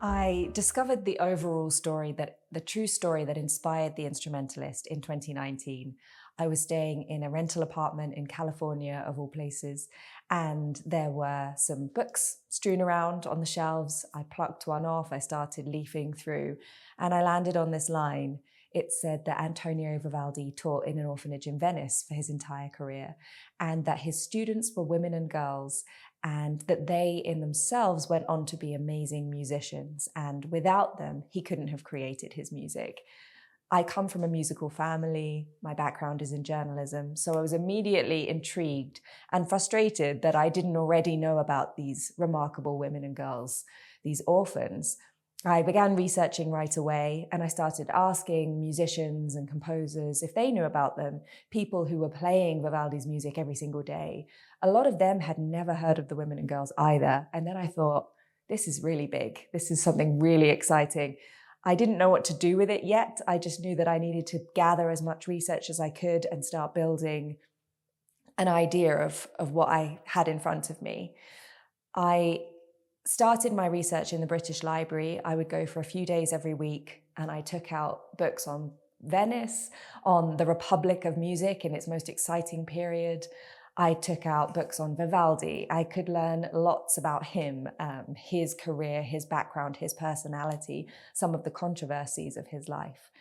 I discovered the overall story the true story that inspired The Instrumentalist in 2019. I was staying in a rental apartment in California, of all places, and there were some books strewn around on the shelves. I plucked one off, I started leafing through, and I landed on this line. It said that Antonio Vivaldi taught in an orphanage in Venice for his entire career, and that his students were women and girls, and that they in themselves went on to be amazing musicians. And without them, he couldn't have created his music. I come from a musical family. My background is in journalism. So I was immediately intrigued and frustrated that I didn't already know about these remarkable women and girls, these orphans. I began researching right away, and I started asking musicians and composers if they knew about them, people who were playing Vivaldi's music every single day. A lot of them had never heard of the women and girls either. And then I thought, this is really big. This is something really exciting. I didn't know what to do with it yet. I just knew that I needed to gather as much research as I could and start building an idea of what I had in front of me. I started my research in the British Library. I would go for a few days every week, and I took out books on Venice, on the Republic of Music in its most exciting period. I took out books on Vivaldi. I could learn lots about him, his career, his background, his personality, some of the controversies of his life.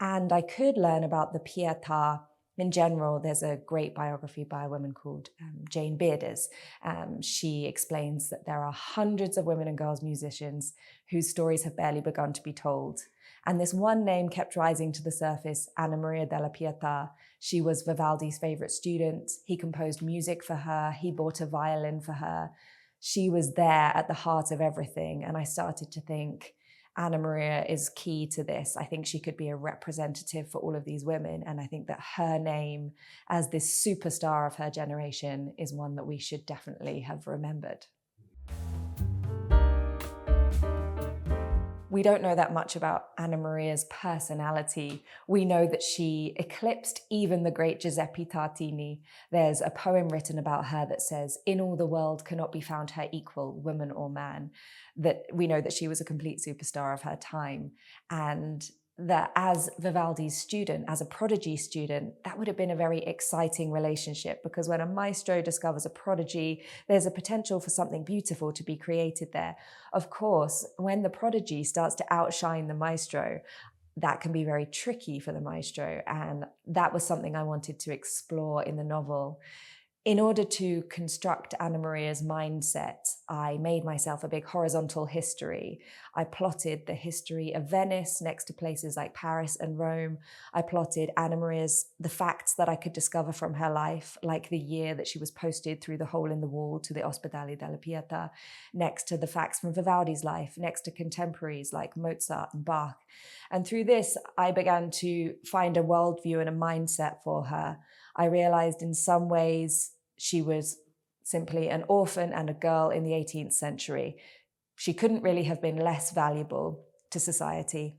And I could learn about the Pietà in general. There's a great biography by a woman called Jane Bearders. She explains that there are hundreds of women and girls musicians whose stories have barely begun to be told. And this one name kept rising to the surface, Anna Maria della Pietà. She was Vivaldi's favorite student. He composed music for her. He bought a violin for her. She was there at the heart of everything. And I started to think, Anna Maria is key to this. I think she could be a representative for all of these women. And I think that her name as this superstar of her generation is one that we should definitely have remembered. We don't know that much about Anna Maria's personality. We know that she eclipsed even the great Giuseppe Tartini. There's a poem written about her that says, "In all the world cannot be found her equal, woman or man." That we know that she was a complete superstar of her time. And that as Vivaldi's student, as a prodigy student, that would have been a very exciting relationship, because when a maestro discovers a prodigy, there's a potential for something beautiful to be created there. Of course, when the prodigy starts to outshine the maestro, that can be very tricky for the maestro. And that was something I wanted to explore in the novel. In order to construct Anna Maria's mindset, I made myself a big horizontal history. I plotted the history of Venice next to places like Paris and Rome. I plotted the facts that I could discover from her life, like the year that she was posted through the hole in the wall to the Ospedale della Pietà, next to the facts from Vivaldi's life, next to contemporaries like Mozart and Bach. And through this, I began to find a worldview and a mindset for her. I realized in some ways she was simply an orphan and a girl in the 18th century. She couldn't really have been less valuable to society.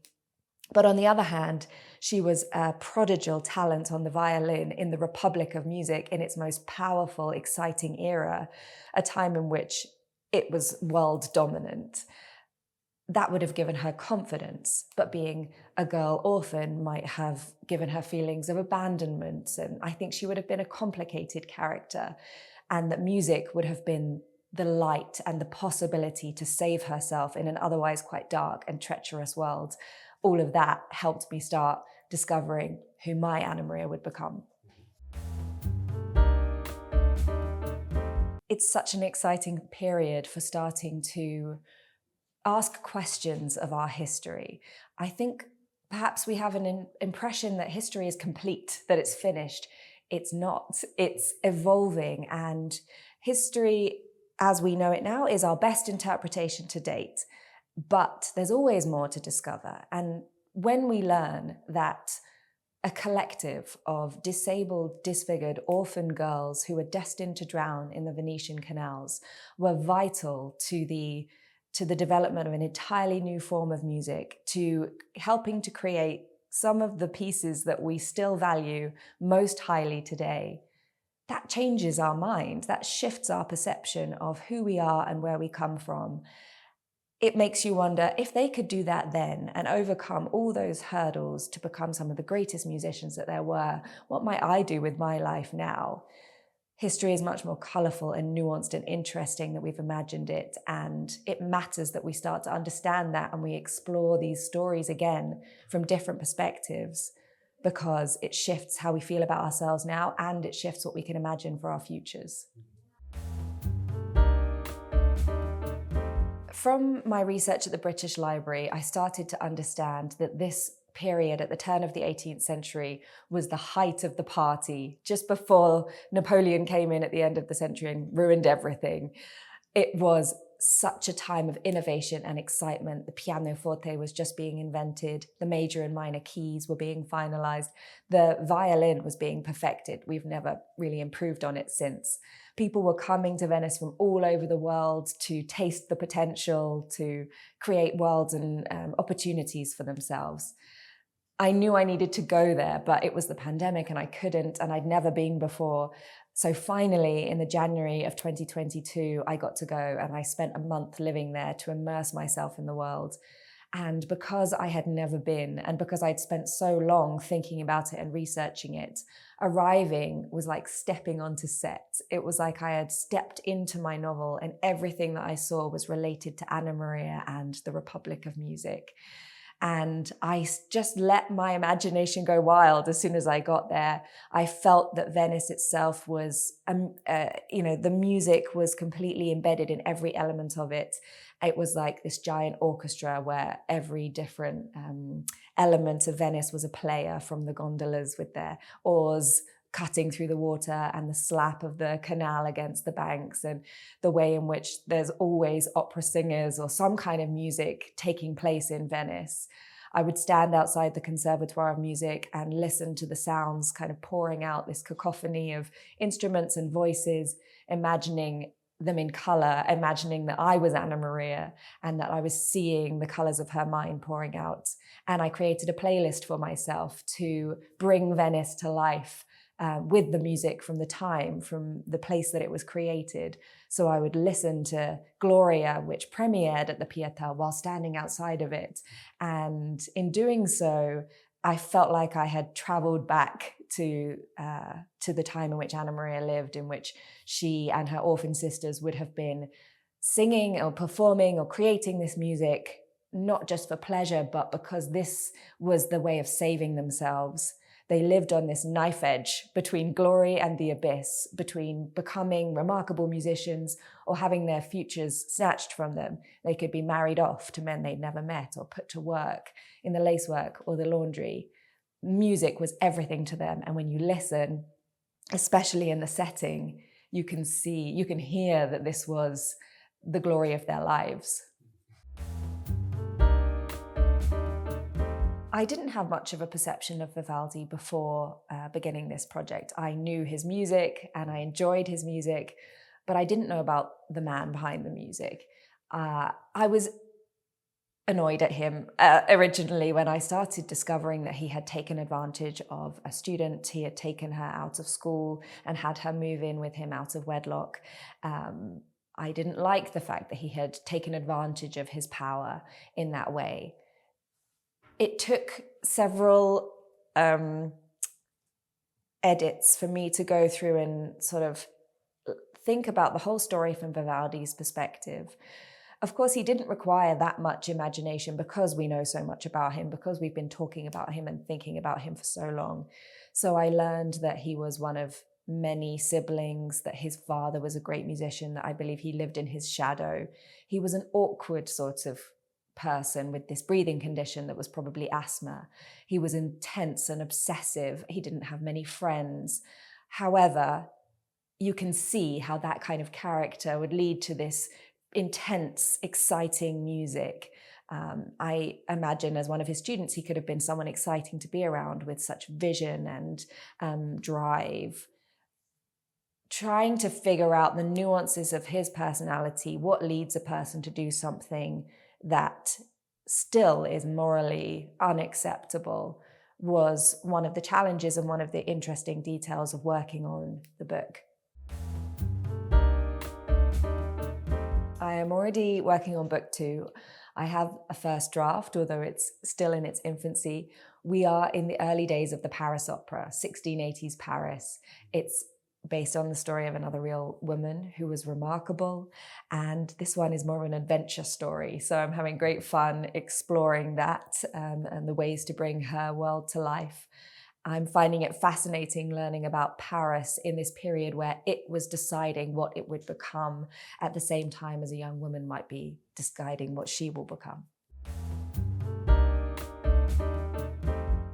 But on the other hand, she was a prodigal talent on the violin in the Republic of Music in its most powerful, exciting era, a time in which it was world dominant. That would have given her confidence, but being a girl orphan might have given her feelings of abandonment. And I think she would have been a complicated character, and that music would have been the light and the possibility to save herself in an otherwise quite dark and treacherous world. All of that helped me start discovering who my Anna Maria would become. It's such an exciting period for starting to ask questions of our history. I think perhaps we have an impression that history is complete, that it's finished. It's not. It's evolving, and history, as we know it now, is our best interpretation to date. But there's always more to discover. And when we learn that a collective of disabled, disfigured, orphan girls who were destined to drown in the Venetian canals were vital to the development of an entirely new form of music, to helping to create some of the pieces that we still value most highly today, that changes our mind, that shifts our perception of who we are and where we come from. it makes you wonder, if they could do that then and overcome all those hurdles to become some of the greatest musicians that there were, what might I do with my life now? History is much more colourful and nuanced and interesting than we've imagined it, and it matters that we start to understand that and we explore these stories again from different perspectives, because it shifts how we feel about ourselves now, and it shifts what we can imagine for our futures. From my research at the British Library, I started to understand that this period at the turn of the 18th century was the height of the party, just before Napoleon came in at the end of the century and ruined everything. It was such a time of innovation and excitement. The pianoforte was just being invented. The major and minor keys were being finalized. The violin was being perfected. We've never really improved on it since. People were coming to Venice from all over the world to taste the potential, to create worlds and opportunities for themselves. I knew I needed to go there, but it was the pandemic and I couldn't, and I'd never been before. So finally, in the January of 2022, I got to go, and I spent a month living there to immerse myself in the world. And because I had never been, and because I'd spent so long thinking about it and researching it, arriving was like stepping onto set. It was like I had stepped into my novel, and everything that I saw was related to Anna Maria and the Republic of Music. And I just let my imagination go wild as soon as I got there. I felt that Venice itself was, the music was completely embedded in every element of it. It was like this giant orchestra where every different element of Venice was a player, from the gondolas with their oars cutting through the water and the slap of the canal against the banks, and the way in which there's always opera singers or some kind of music taking place in Venice. I would stand outside the Conservatoire of Music and listen to the sounds kind of pouring out, this cacophony of instruments and voices, imagining them in color, imagining that I was Anna Maria and that I was seeing the colors of her mind pouring out. And I created a playlist for myself to bring Venice to life, with the music from the time, from the place that it was created. So I would listen to Gloria, which premiered at the Pietà, while standing outside of it. And in doing so, I felt like I had traveled back to the time in which Anna Maria lived, in which she and her orphan sisters would have been singing or performing or creating this music, not just for pleasure, but because this was the way of saving themselves. They lived on this knife edge between glory and the abyss, between becoming remarkable musicians or having their futures snatched from them. They could be married off to men they'd never met, or put to work in the lacework or the laundry. Music was everything to them. And when you listen, especially in the setting, you can hear that this was the glory of their lives. I didn't have much of a perception of Vivaldi before beginning this project. I knew his music and I enjoyed his music, but I didn't know about the man behind the music. I was annoyed at him originally when I started discovering that he had taken advantage of a student. He had taken her out of school and had her move in with him out of wedlock. I didn't like the fact that he had taken advantage of his power in that way. It took several edits for me to go through and sort of think about the whole story from Vivaldi's perspective. Of course, he didn't require that much imagination because we know so much about him, because we've been talking about him and thinking about him for so long. So I learned that he was one of many siblings, that his father was a great musician, that I believe he lived in his shadow. He was an awkward sort of person with this breathing condition that was probably asthma. He was intense and obsessive. He didn't have many friends. However, you can see how that kind of character would lead to this intense, exciting music. I imagine as one of his students, he could have been someone exciting to be around, with such vision and drive. Trying to figure out the nuances of his personality, what leads a person to do something that still is morally unacceptable, was one of the challenges and one of the interesting details of working on the book. I am I'm already working on book 2. I have a first draft, although it's still in its infancy. We are in the early days of the Paris opera, 1680s Paris. It's based on the story of another real woman who was remarkable. And this one is more of an adventure story. So I'm having great fun exploring that and the ways to bring her world to life. I'm finding it fascinating learning about Paris in this period where it was deciding what it would become at the same time as a young woman might be deciding what she will become.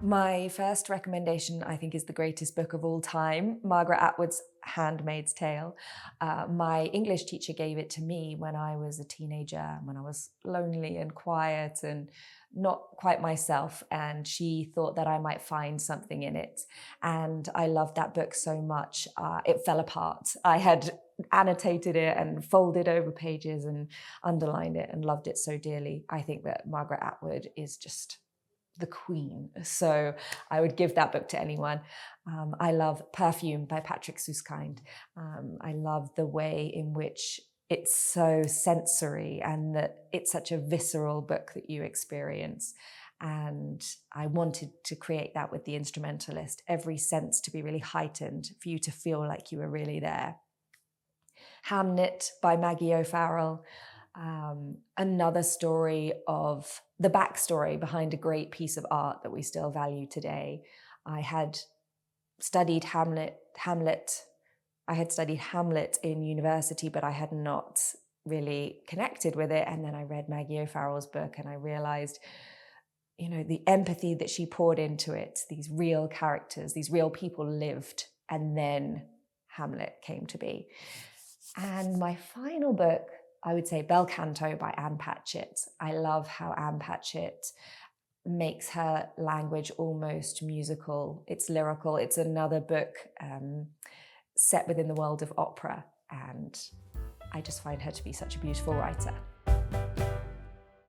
My first recommendation, I think, is the greatest book of all time, Margaret Atwood's Handmaid's Tale. My English teacher gave it to me when I was a teenager, when I was lonely and quiet and not quite myself, and she thought that I might find something in it. And I loved that book so much, it fell apart. I had annotated it and folded over pages and underlined it and loved it so dearly. I think that Margaret Atwood is just the queen. So I would give that book to anyone. I love Perfume by Patrick Suskind. I love the way in which it's so sensory and that it's such a visceral book that you experience. And I wanted to create that with The Instrumentalist, every sense to be really heightened for you to feel like you were really there. Hamnet by Maggie O'Farrell. Another story of the backstory behind a great piece of art that we still value today. I had studied Hamlet in university, but I had not really connected with it. And then I read Maggie O'Farrell's book and I realized, the empathy that she poured into it, these real characters, these real people lived, and then Hamlet came to be. And my final book, I would say Bel Canto by Anne Patchett. I love how Anne Patchett makes her language almost musical. It's lyrical. It's another book set within the world of opera. And I just find her to be such a beautiful writer.